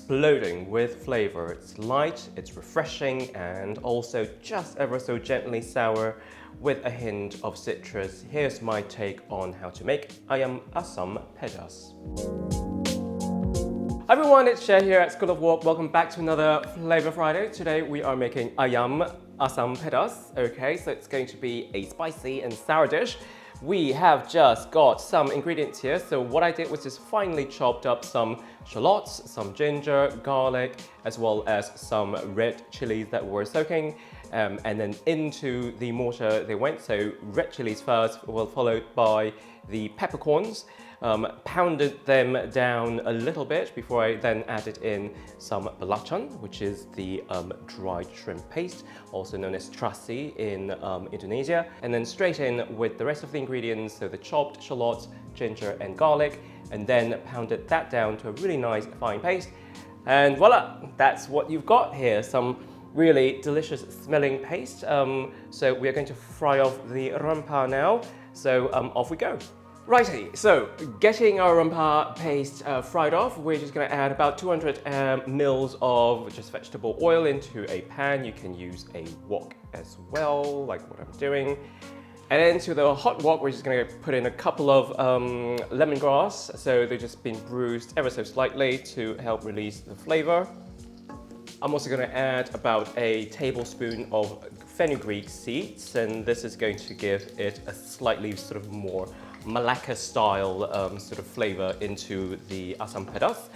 exploding with flavor. It's light, it's refreshing, and also just ever so gently sour with a hint of citrus. Here's my take on how to make ayam asam pedas. Hi everyone, it's Share here at School of Walk. Welcome back to another Flavour Friday. Today we are making ayam asam pedas. Okay, so it's going to be a spicy and sour dish. We have just got some ingredients here. So what I did was just finely chopped up some shallots, some ginger, garlic, as well as some red chilies that were soaking. And then into the mortar they went. So red chilies first, well, followed by the peppercorns. Pounded them down a little bit before I then added in some belacan, which is the dried shrimp paste, also known as terasi in Indonesia. And then straight in with the rest of the ingredients, so the chopped shallots, ginger and garlic, and then pounded that down to a really nice fine paste. And voila, that's what you've got here, some really delicious smelling paste. So we're going to fry off the rempah now. So off we go. Righty, so getting our rempah paste fried off, we're just going to add about 200 mils of just vegetable oil into a pan. You can use a wok as well, like what I'm doing. And into the hot wok, we're just going to put in a couple of lemongrass. So they've just been bruised ever so slightly to help release the flavor. I'm also going to add about a tablespoon of fenugreek seeds, and this is going to give it a slightly sort of more Malacca style sort of flavor into the asam pedas.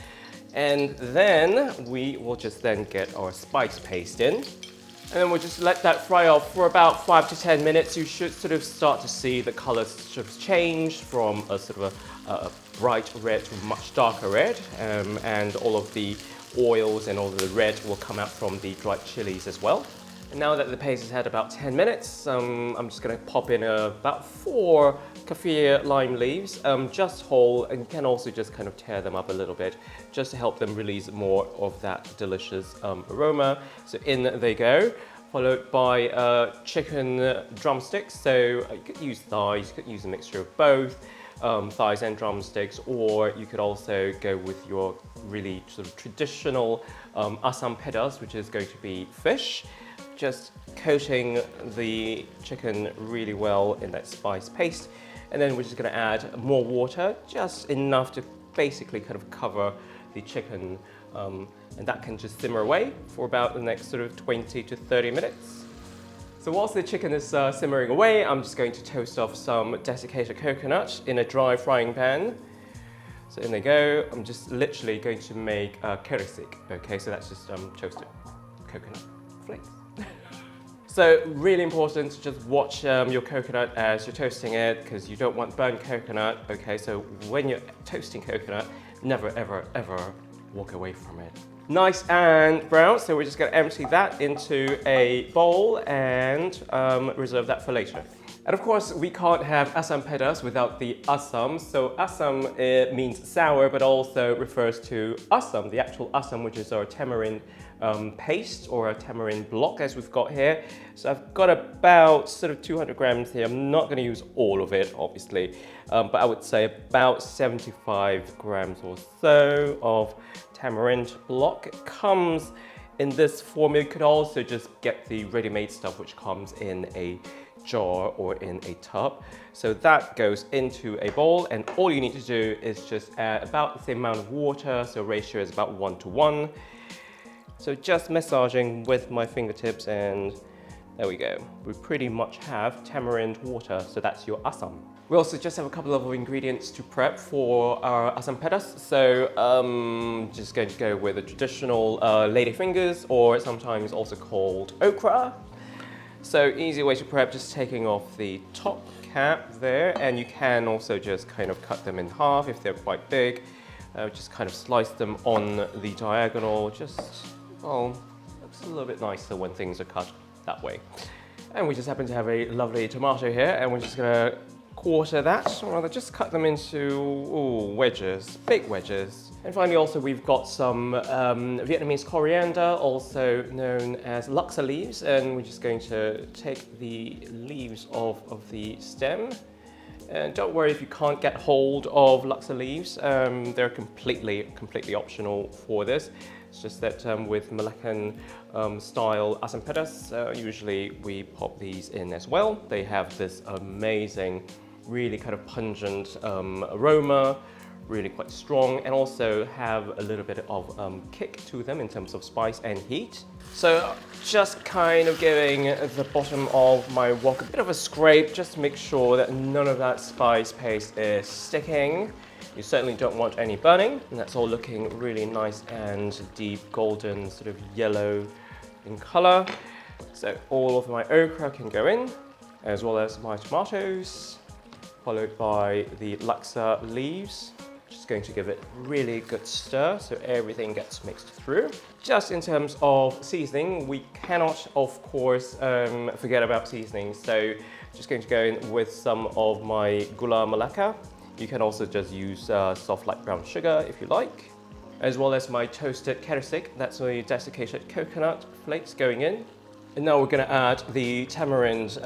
And then we will just then get our spice paste in. And then we'll just let that fry off for about 5 to 10 minutes. You should sort of start to see the colors sort of change from a sort of a bright red to much darker red. And all of the oils and all of the red will come out from the dried chilies as well. And now that the paste has had about 10 minutes, I'm just going to pop in about 4 kaffir lime leaves, just whole, and you can also just kind of tear them up a little bit, just to help them release more of that delicious aroma. So in they go, followed by chicken drumsticks. So you could use thighs, you could use a mixture of both, thighs and drumsticks, or you could also go with your really sort of traditional asam pedas, which is going to be fish. Just coating the chicken really well in that spice paste. And then we're just going to add more water, just enough to basically kind of cover the chicken. And that can just simmer away for about the next sort of 20 to 30 minutes. So whilst the chicken is simmering away, I'm just going to toast off some desiccated coconut in a dry frying pan. So in they go. I'm just literally going to make kerisik. Okay, so that's just toasted coconut flakes. So really important to just watch your coconut as you're toasting it, because you don't want burnt coconut. Okay, so when you're toasting coconut, never ever ever walk away from it. Nice and brown, so we're just going to empty that into a bowl and reserve that for later. And of course, we can't have asam pedas without the asam. So asam means sour, but also refers to asam, the actual asam, which is our tamarind paste or a tamarind block, as we've got here. So I've got about sort of 200 grams here. I'm not going to use all of it, obviously, but I would say about 75 grams or so of tamarind block. It comes in this form. You could also just get the ready-made stuff, which comes in a jar or in a tub. So that goes into a bowl, and all you need to do is just add about the same amount of water. So ratio is about 1 to 1. So just massaging with my fingertips, and there we go. We pretty much have tamarind water, so that's your asam. We also just have a couple of ingredients to prep for our asam pedas. So just going to go with the traditional lady fingers, or sometimes also called okra. So easy way to prep, just taking off the top cap there, and you can also just kind of cut them in half if they're quite big. Just kind of slice them on the diagonal, just, well, looks a little bit nicer when things are cut that way. And we just happen to have a lovely tomato here, and we're just gonna quarter that, or rather just cut them into wedges, big wedges. And finally also we've got some Vietnamese coriander, also known as laksa leaves, and we're just going to take the leaves off of the stem And don't worry if you can't get hold of laksa leaves. They're completely optional for this. It's just that with Malaccan style asam pedas, usually we pop these in as well. They have this amazing, really kind of pungent aroma, really quite strong, and also have a little bit of kick to them in terms of spice and heat. So just kind of giving the bottom of my wok a bit of a scrape, just to make sure that none of that spice paste is sticking. You certainly don't want any burning, and that's all looking really nice and deep golden, sort of yellow in color. So all of my okra can go in, as well as my tomatoes, followed by the laksa leaves. Just going to give it a really good stir so everything gets mixed through. Just in terms of seasoning, we cannot, of course, forget about seasoning. So just going to go in with some of my gula melaka. You can also just use soft light brown sugar if you like, as well as my toasted kera stick. That's my desiccated coconut flakes going in. And now we're going to add the tamarind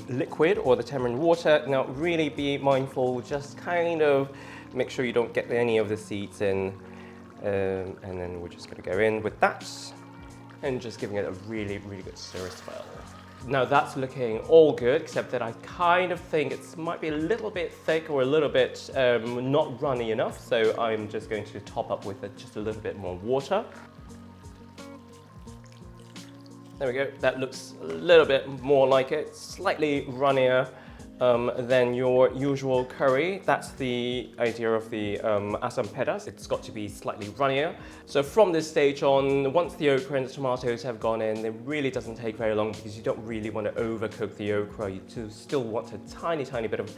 liquid or the tamarind water. Now really be mindful, just kind of make sure you don't get any of the seeds in. And then we're just going to go in with that and just giving it a really good stir as well. Now that's looking all good, except that I kind of think it might be a little bit thick or a little bit not runny enough. So I'm just going to top up with just a little bit more water. There we go, that looks a little bit more like it, slightly runnier than your usual curry. That's the idea of the asam pedas. It's got to be slightly runnier. So from this stage on, once the okra and the tomatoes have gone in, it really doesn't take very long because you don't really want to overcook the okra. You still want a tiny bit of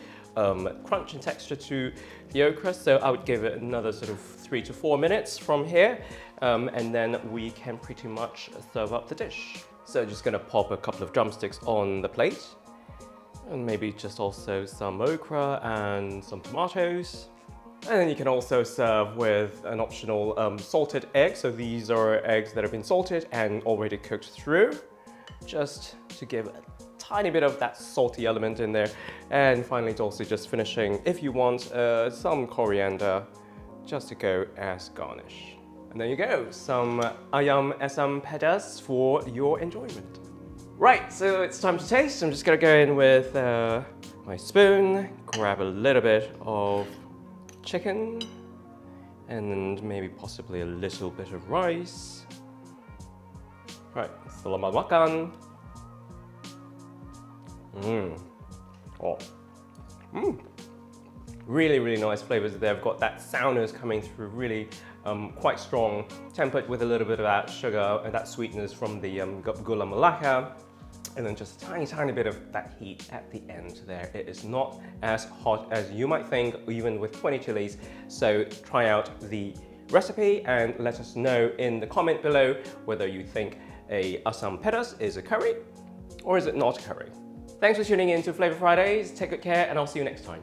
crunch and texture to the okra. So I would give it another sort of 3 to 4 minutes from here. And then we can pretty much serve up the dish. So just gonna pop a couple of drumsticks on the plate. And maybe just also some okra and some tomatoes. And then you can also serve with an optional salted egg. So these are eggs that have been salted and already cooked through, just to give a tiny bit of that salty element in there. And finally, it's also just finishing, if you want, some coriander just to go as garnish. And there you go, some ayam asam pedas for your enjoyment. Right, so it's time to taste. I'm just gonna go in with my spoon, grab a little bit of chicken, and maybe possibly a little bit of rice. Right, selamat makan. Really nice flavors. They've got that sourness coming through, really quite strong, tempered with a little bit of that sugar and that sweetness from the gula melaka. And then just a tiny bit of that heat at the end there. It is not as hot as you might think, even with 20 chilies. So try out the recipe and let us know in the comment below whether you think a Asam Pedas is a curry or is it not a curry. Thanks for tuning in to Flavour Fridays. Take good care and I'll see you next time.